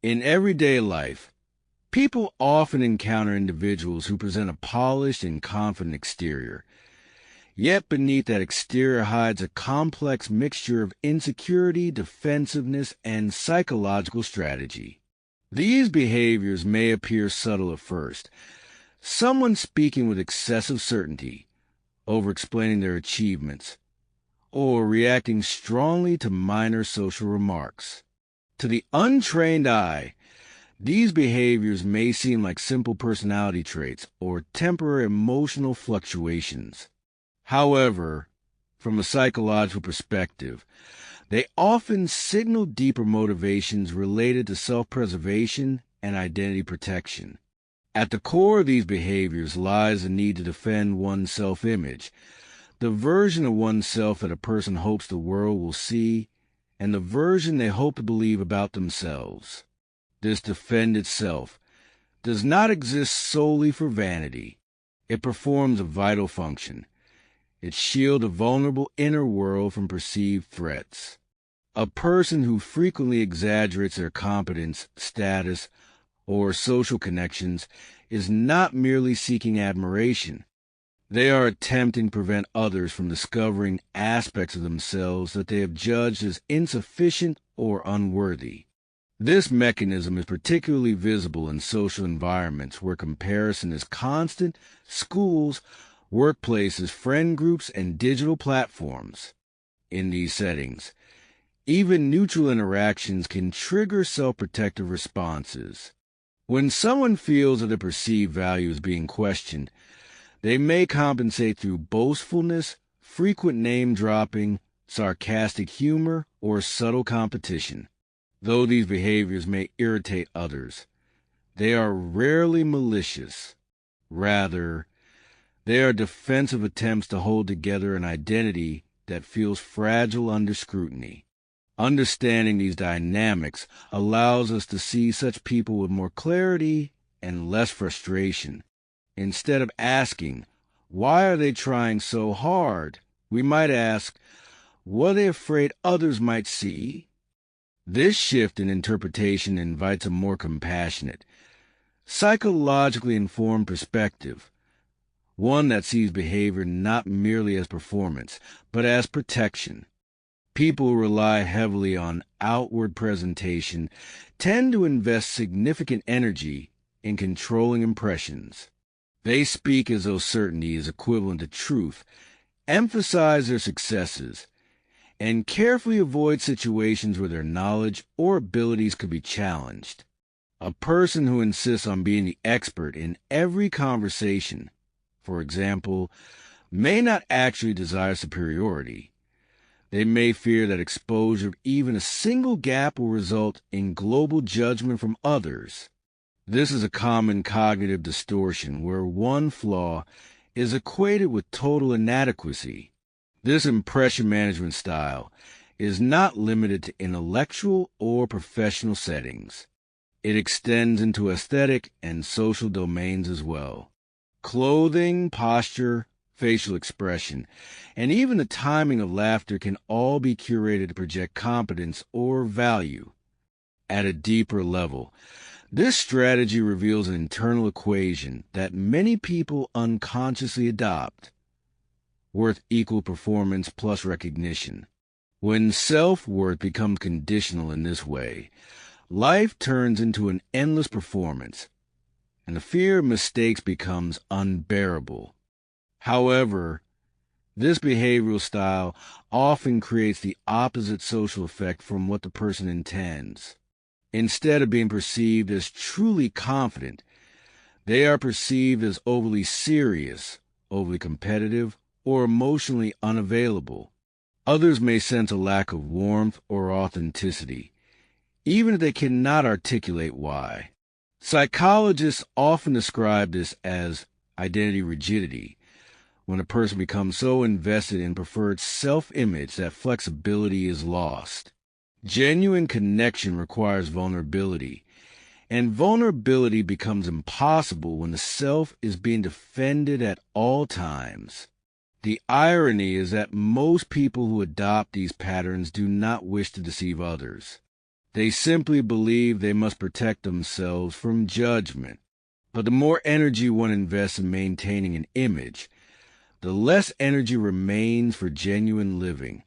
In everyday life, people often encounter individuals who present a polished and confident exterior. Yet beneath that exterior hides a complex mixture of insecurity, defensiveness, and psychological strategy. These behaviors may appear subtle at first. Someone speaking with excessive certainty, over-explaining their achievements, or reacting strongly to minor social remarks. To the untrained eye, these behaviors may seem like simple personality traits or temporary emotional fluctuations. However, from a psychological perspective, they often signal deeper motivations related to self-preservation and identity protection. At the core of these behaviors lies the need to defend one's self-image, the version of oneself that a person hopes the world will see, and the version they hope to believe about themselves. This defended self does not exist solely for vanity. It performs a vital function. It shields a vulnerable inner world from perceived threats. A person who frequently exaggerates their competence, status, or social connections is not merely seeking admiration. They are attempting to prevent others from discovering aspects of themselves that they have judged as insufficient or unworthy. This mechanism is particularly visible in social environments where comparison is constant: schools, workplaces, friend groups, and digital platforms. In these settings, even neutral interactions can trigger self-protective responses. When someone feels that their perceived value is being questioned, they may compensate through boastfulness, frequent name-dropping, sarcastic humor, or subtle competition. Though these behaviors may irritate others, they are rarely malicious. Rather, they are defensive attempts to hold together an identity that feels fragile under scrutiny. Understanding these dynamics allows us to see such people with more clarity and less frustration. Instead of asking, "Why are they trying so hard?" we might ask, "What are they afraid others might see?" This shift in interpretation invites a more compassionate, psychologically informed perspective, one that sees behavior not merely as performance, but as protection. People who rely heavily on outward presentation tend to invest significant energy in controlling impressions. They speak as though certainty is equivalent to truth, emphasize their successes, and carefully avoid situations where their knowledge or abilities could be challenged. A person who insists on being the expert in every conversation, for example, may not actually desire superiority. They may fear that exposure of even a single gap will result in global judgment from others. This is a common cognitive distortion where one flaw is equated with total inadequacy. This impression management style is not limited to intellectual or professional settings. It extends into aesthetic and social domains as well. Clothing, posture, facial expression, and even the timing of laughter can all be curated to project competence or value. At a deeper level, this strategy reveals an internal equation that many people unconsciously adopt: worth equal performance plus recognition. When self-worth becomes conditional in this way, life turns into an endless performance, and the fear of mistakes becomes unbearable. However, this behavioral style often creates the opposite social effect from what the person intends. Instead of being perceived as truly confident, they are perceived as overly serious, overly competitive, or emotionally unavailable. Others may sense a lack of warmth or authenticity, even if they cannot articulate why. Psychologists often describe this as identity rigidity, when a person becomes so invested in preferred self-image that flexibility is lost. Genuine connection requires vulnerability, and vulnerability becomes impossible when the self is being defended at all times. The irony is that most people who adopt these patterns do not wish to deceive others. They simply believe they must protect themselves from judgment. But the more energy one invests in maintaining an image, the less energy remains for genuine living.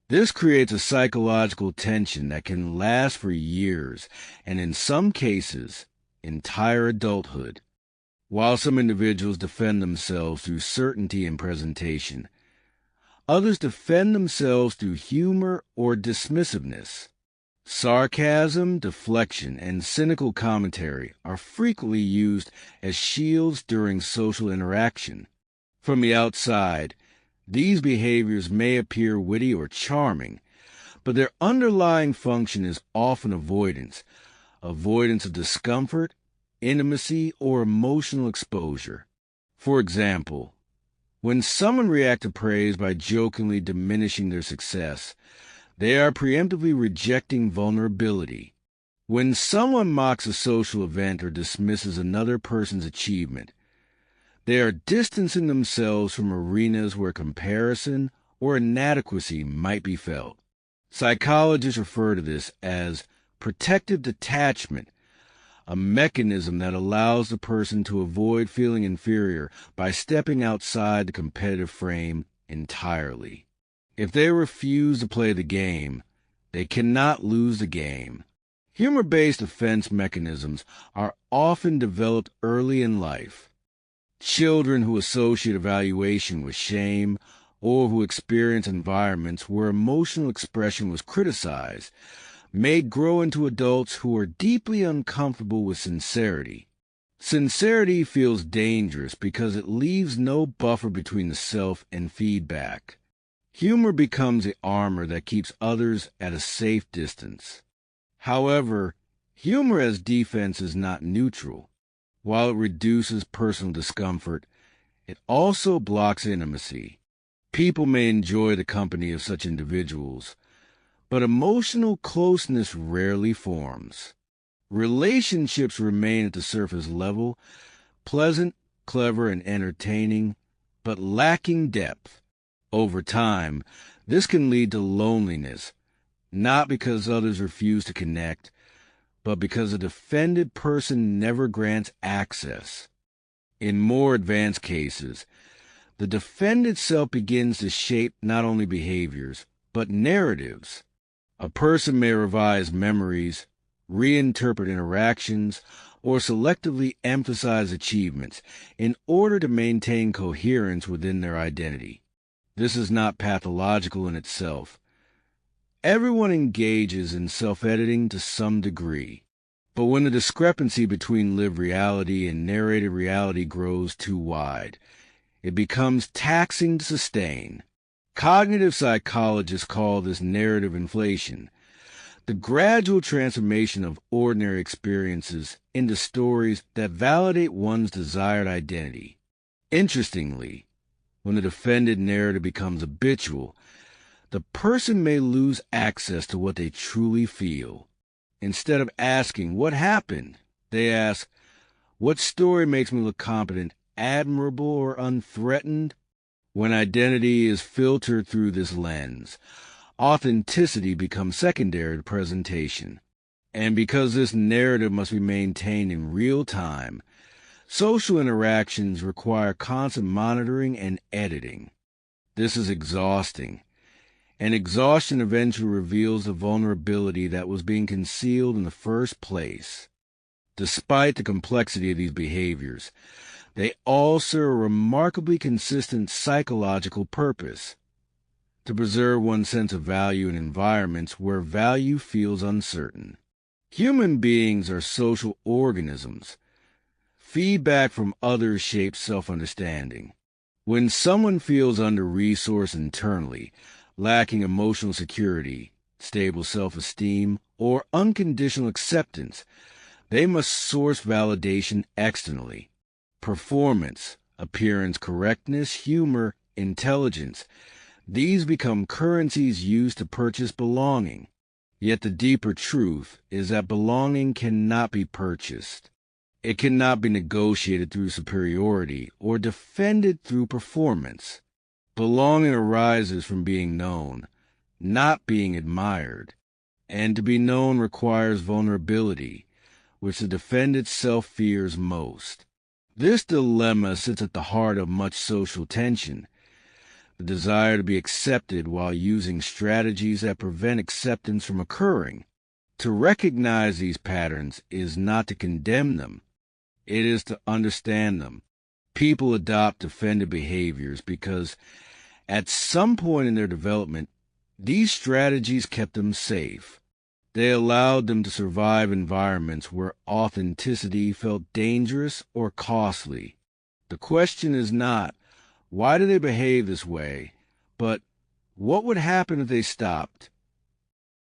This creates a psychological tension that can last for years, and in some cases, entire adulthood. While some individuals defend themselves through certainty and presentation, others defend themselves through humor or dismissiveness. Sarcasm, deflection, and cynical commentary are frequently used as shields during social interaction. From the outside, these behaviors may appear witty or charming, but their underlying function is often avoidance of discomfort, intimacy, or emotional exposure. For example, when someone reacts to praise by jokingly diminishing their success, they are preemptively rejecting vulnerability. When someone mocks a social event or dismisses another person's achievement, they are distancing themselves from arenas where comparison or inadequacy might be felt. Psychologists refer to this as protective detachment, a mechanism that allows the person to avoid feeling inferior by stepping outside the competitive frame entirely. If they refuse to play the game, they cannot lose the game. Humor-based defense mechanisms are often developed early in life. Children who associate evaluation with shame or who experience environments where emotional expression was criticized may grow into adults who are deeply uncomfortable with sincerity. Sincerity feels dangerous because it leaves no buffer between the self and feedback. Humor becomes the armor that keeps others at a safe distance. However, humor as defense is not neutral. While it reduces personal discomfort, it also blocks intimacy. People may enjoy the company of such individuals, but emotional closeness rarely forms. Relationships remain at the surface level, pleasant, clever, and entertaining, but lacking depth. Over time, this can lead to loneliness, not because others refuse to connect, but because a defended person never grants access. In more advanced cases, the defended self begins to shape not only behaviors, but narratives. A person may revise memories, reinterpret interactions, or selectively emphasize achievements in order to maintain coherence within their identity. This is not pathological in itself. Everyone engages in self-editing to some degree. But when the discrepancy between lived reality and narrated reality grows too wide, it becomes taxing to sustain. Cognitive psychologists call this narrative inflation, the gradual transformation of ordinary experiences into stories that validate one's desired identity. Interestingly, when the defended narrative becomes habitual, the person may lose access to what they truly feel. Instead of asking, "What happened?" they ask, "What story makes me look competent, admirable, or unthreatened?" When identity is filtered through this lens, authenticity becomes secondary to presentation. And because this narrative must be maintained in real time, social interactions require constant monitoring and editing. This is exhausting, and exhaustion eventually reveals the vulnerability that was being concealed in the first place. Despite the complexity of these behaviors, they all serve a remarkably consistent psychological purpose: to preserve one's sense of value in environments where value feels uncertain. Human beings are social organisms. Feedback from others shapes self-understanding. When someone feels under-resourced internally, lacking emotional security, stable self-esteem, or unconditional acceptance, they must source validation externally. Performance, appearance, correctness, humor, intelligence, these become currencies used to purchase belonging. Yet the deeper truth is that belonging cannot be purchased. It cannot be negotiated through superiority or defended through performance. Belonging arises from being known, not being admired. and to be known requires vulnerability, which the defendant self fears most. This dilemma sits at the heart of much social tension, the desire to be accepted while using strategies that prevent acceptance from occurring. To recognize these patterns is not to condemn them, it is to understand them. People adopt defended behaviors because at some point in their development, these strategies kept them safe. They allowed them to survive environments where authenticity felt dangerous or costly. The question is not, why do they behave this way, but what would happen if they stopped?